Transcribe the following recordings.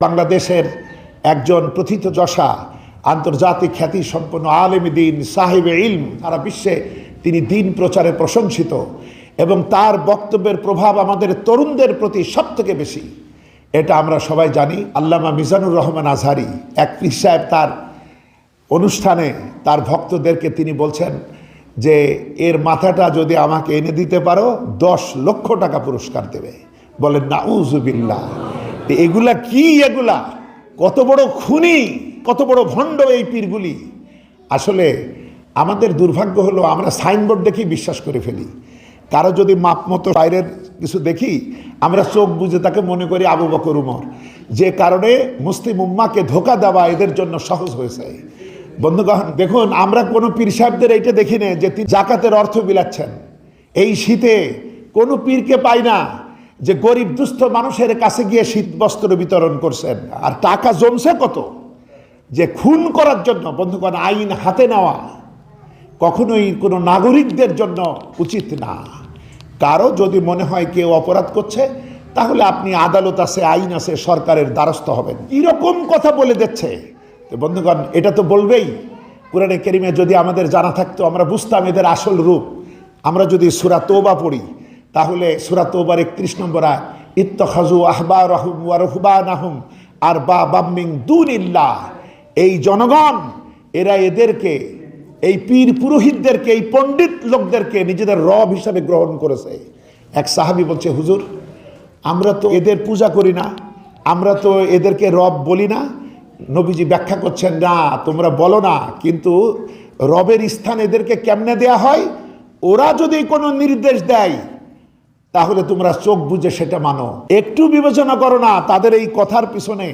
বাংলাদেশের একজন প্রথিতযশা আন্তর্জাতিক খ্যাতি সম্পন্ন আলেমে দ্বীন সাহেবে ইলম, সারা বিশ্বে তিনি দ্বীন প্রচারে প্রশংসিত এবং তার বক্তব্যের প্রভাব আমাদের তরুণদের প্রতি সবথেকে বেশি, এটা আমরা সবাই জানি। আল্লামা মিজানুর রহমান আজহারি এক পীর সাহেব তার অনুষ্ঠানে তার ভক্তদেরকে তিনি বলছেন যে এর মাথাটা যদি আমাকে এনে দিতে পারো 10 লক্ষ টাকা পুরস্কার দেবে। বলেন নাউজুবিল্লাহ। এগুলা কি? এগুলা কত বড় খুনি, কত বড় ভণ্ড এই পীরগুলি। আসলে আমাদের দুর্ভাগ্য হলো আমরা সাইনবোর্ড দেখেই বিশ্বাস করে ফেলি। কারো যদি মাপ মতো বাইরের কিছু দেখি আমরা চোখ বুঝে তাকে মনে করি আবু বকর উমর, যে কারণে মুসলিম উম্মাকে ধোঁকা দেওয়া এদের জন্য সহজ হয়েছে। বন্ধুগণ দেখুন, আমরা কোনো পীর সাহেবদের এইটা দেখি না যে তিনি জাকাতের অর্থ বিলাচ্ছেন। এই শীতে কোনো পীরকে পাই না যে গরিব দুস্থ মানুষের কাছে গিয়ে শীত বস্ত্র বিতরণ করছেন। আর টাকা জমছে কত যে খুন করার জন্য। বন্ধুগণ, আইন হাতে নেওয়া কখনোই কোনো নাগরিকদের জন্য উচিত না। কারো যদি মনে হয় কেউ অপরাধ করছে তাহলে আপনি আদালত আছে, আইন আছে, সরকারের দ্বারস্থ হবেন। এরকম কথা বলে দিচ্ছে। তো বন্ধুগণ, এটা তো বলবেই। কুরআনে কারীমে যদি আমাদের জানা থাকতো আমরা বুঝতাম এদের আসল রূপ। আমরা যদি সূরা তওবা পড়ি তাহলে সূরা তওবার 31 নম্বর আয়াত, ইত্তাখাযু আহবারাহুম ওয়া রুহবানাহুম আরবাবাম মিন দুনিল্লাহ। এই জনগণ এরা এদেরকে, এই পীর পুরোহিতদেরকে, এই পণ্ডিত লোকদেরকে নিজেদের রব হিসাবে গ্রহণ করেছে। এক সাহাবী বলছে, হুজুর আমরা তো এদের পূজা করি না, আমরা তো এদেরকে রব বলি না। নবীজি ব্যাখ্যা করছেন, না তোমরা বলো না, কিন্তু রবের স্থান এদেরকে কেমনে দেয়া হয়, ওরা যদি কোনো নির্দেশ দেয় তাহলে তোমরা চোখ বুঝে সেটা মানো। একটু বিবেচনা করো না তাদের এই কথার পিছনে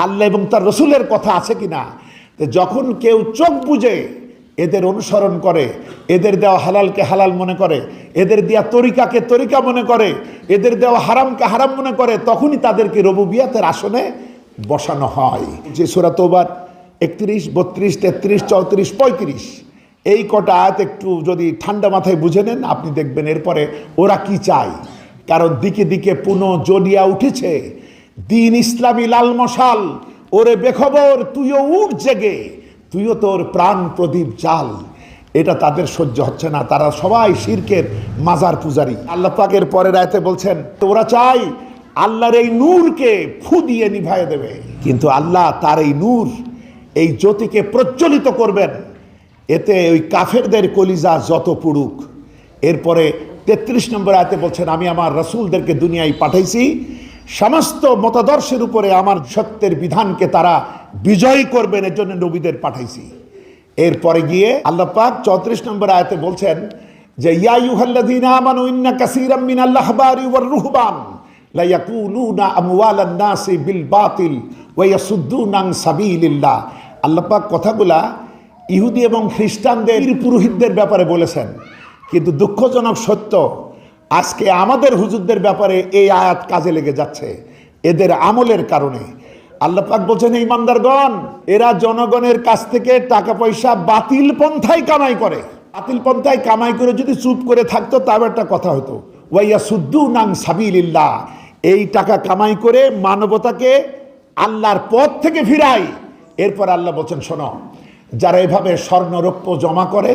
আল্লাহ এবং তার রসুলের কথা আছে কিনা। যখন কেউ চোখ বুঝে এদের অনুসরণ করে, এদের দেওয়া হালালকে হালাল মনে করে, এদের দেওয়া তরিকাকে তরিকা মনে করে, এদের দেওয়া হারামকে হারাম মনে করে, তখনই তাদেরকে রুবুবিয়াতের আসনে বসানো হয়। যে সূরা তওবার 31, 32, 33, 34, 35 এই কটা আয়াত একটু যদি ঠান্ডা মাথায় বুঝে নেন আপনি দেখবেন এরপরে ওরা কি চায়। কারণ দিকে দিকে পুনঃ জ্বলিয়া উঠেছে দ্বীন ইসলামী লাল মশাল। ওরে বেখবর তুইও উঠ জেগে, তুইও তোর প্রাণ প্রদীপ জাল। এটা তাদের সহ্য হচ্ছে না। তারা সবাই শিরকের মাজার পূজারী। আল্লাহ পাকের পরের আয়াতে বলছেন ওরা চাই আল্লাহর এই নূরকে ফু দিয়ে নিভায়ে দেবে, কিন্তু আল্লাহ তার এই নূর, এই জ্যোতিকে প্রজ্বলিত করবেন। এতে ওই কাফেরদের কলিজা যত পুড়ুক। এরপরে 33 নম্বর আয়াতে বলছেন, আমি আমার রাসূলদেরকে দুনিয়ায় পাঠাইছি সমস্ত মতাদর্শের উপরে আমার সত্যের বিধানকে তারা বিজয় করবেন, এর জন্য নবীদের পাঠাইছি। এরপরে গিয়ে আল্লাহ পাক 34 নম্বর আয়াতে বলছেন যে ইয়া আইয়ুহাল্লাযীনা আমানু ইন্না কাসীরাম মিনাল আহবারি ওয়ার রুহবান লা ইয়াকুলুনা আমওয়ালান নাসি বিল বাতিল ওয়া ইয়াসুদ্দুনা আন সাবিলিল্লাহ। আল্লাহ পাক কথাগুলা ইহুদি এবং খ্রিস্টানদের পুরোহিতদের ব্যাপারে বলেছেন, কিন্তু দুঃখজনক সত্য আজকে আমাদের হুজুরদের ব্যাপারে এই আয়াত কাজে লেগে যাচ্ছে এদের আমলের কারণে। আল্লাহ পাক বলছেন, ইমানদারগণ এরা জনগণের কাছ থেকে টাকা পয়সা বাতিল পন্থায় কামাই করে। বাতিল পন্থায় কামাই করে যদি চুপ করে থাকতো তাও একটা কথা হতো। ওয়া ইয়াসুদ্দুনা আন সাবিলিল্লাহ, এই টাকা কামাই করে মানবতাকে আল্লাহর পথ থেকে ফিরায়। এরপর আল্লাহ বলছেন, শোনো, যারা এভাবে স্বর্ণ রৌপ্য জমা করে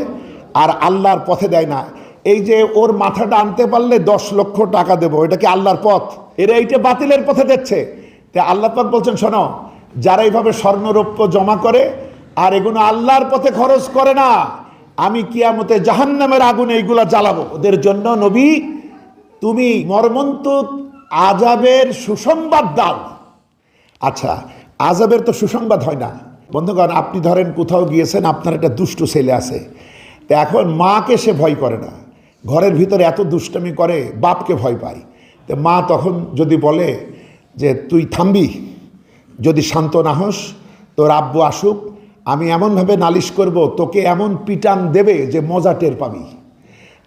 আর আল্লাহর পথে দেয় না, এই যে ওর মাথাটা আনতে পারলে 10 লক্ষ টাকা দেবো, এটা কি আল্লাহর পথ? এরা এইটা বাতিলের পথে দিচ্ছে। তাই আল্লাহ পাক বলছেন, শোনো, যারা এইভাবে স্বর্ণ রৌপ্য জমা করে আর এগুলো আল্লাহর পথে খরচ করে না, আমি কিয়ামতে জাহান্নামের আগুনে এইগুলা জ্বালাবো ওদের জন্য। নবী তুমি মর্মন্তুদ আযাবের সুসংবাদ দাও। আচ্ছা, আযাবের তো সুসংবাদ হয় না। বন্ধুগণ, আপনি ধরেন কোথাও গিয়েছেন, আপনার একটা দুষ্টু ছেলে আছে, তো এখন মাকে সে ভয় করে না, ঘরের ভিতরে এত দুষ্টামি করে, বাপকে ভয় পায়। তো মা তখন যদি বলে যে তুই থামবি, যদি শান্ত না হোস তোর আব্বু আসুক, আমি এমনভাবে নালিশ করব, তোকে এমন পিটান দেবে যে মজা টের পাবি।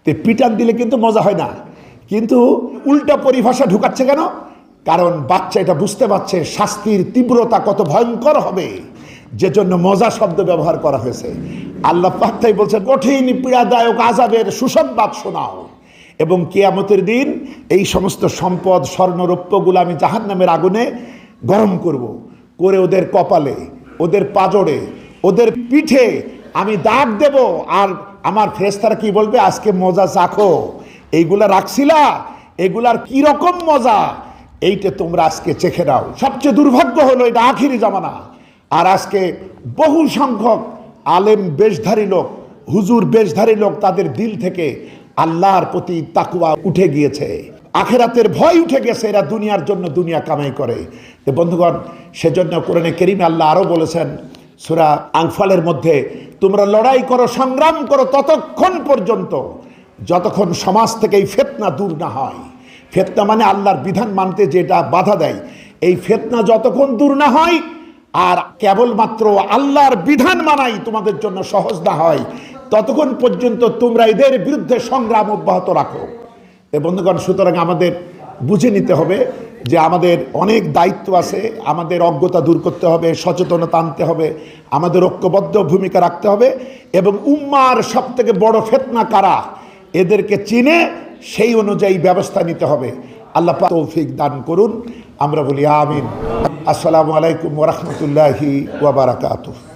তো পিটান দিলে কিন্তু মজা হয় না, কিন্তু উল্টা পরিভাষা ঢুকাচ্ছে কেন? কারণ বাচ্চা এটা বুঝতে পারছে শাস্তির তীব্রতা কত ভয়ঙ্কর হবে, যে জন্য মজা শব্দ ব্যবহার করা হয়েছে। আল্লাহ পাক তাই বলছেন, কঠিন পীড়াদায়ক আযাবের সুসংবাদ শোনাও, এবং কিয়ামতের দিন এই সমস্ত সম্পদ স্বর্ণ রৌপ্যগুলো আমি জাহান্নামের আগুনে গরম করব। করে ওদের কপালে, ওদের পাজরে, ওদের পিঠে আমি দাগ দেব। আর আমার ফেরেশতারা কি বলবে? আজকে মজা চাখো, এইগুলা রাখছিলা, এগুলার কি রকম মজা, এইটা তোমরা আজকে চেখে নাও। সবচেয়ে দুর্ভাগ্য হলো এটা আখিরি জামানা। আর আজকে বহু সংখ্যক আলেম বেশধারী লোক, হুজুর বেশধারী লোক, তাদের দিল থেকে আল্লাহর প্রতি তাকওয়া উঠে গিয়েছে, আখেরাতের ভয় উঠে গেছে। এরা দুনিয়ার জন্য দুনিয়া কামাই করে। তো বন্ধুগণ, সেজন্য কোরআনে কারীমে আল্লাহ আরো বলেছেন সূরা আনফালের মধ্যে, তোমরা লড়াই করো, সংগ্রাম করো ততক্ষণ পর্যন্ত যতক্ষণ সমাজ থেকে এই ফিতনা দূর না হয়। ফিতনা মানে আল্লাহর বিধান মানতে যেটা বাধা দেয়, এই ফিতনা যতক্ষণ দূর না হয় আর কেবলমাত্র আল্লাহর বিধান মানাই তোমাদের জন্য সহজ না হয়, ততক্ষণ পর্যন্ত তোমরা এদের বিরুদ্ধে সংগ্রাম অব্যাহত রাখো। বন্ধুগণ, সুতরাং আমাদের বুঝে নিতে হবে যে আমাদের অনেক দায়িত্ব আছে, আমাদের অজ্ঞতা দূর করতে হবে, সচেতনতা আনতে হবে, আমাদের ঐক্যবদ্ধ ভূমিকা রাখতে হবে, এবং উম্মার সব থেকে বড় ফিতনা কারা এদেরকে চিনে সেই অনুযায়ী ব্যবস্থা নিতে হবে। আল্লাহ পাক তৌফিক দান করুন। আমরা বলি আমিন। আসসালামু আলাইকুম ওয়া রাহমাতুল্লাহি ওয়া বারাকাতুহু।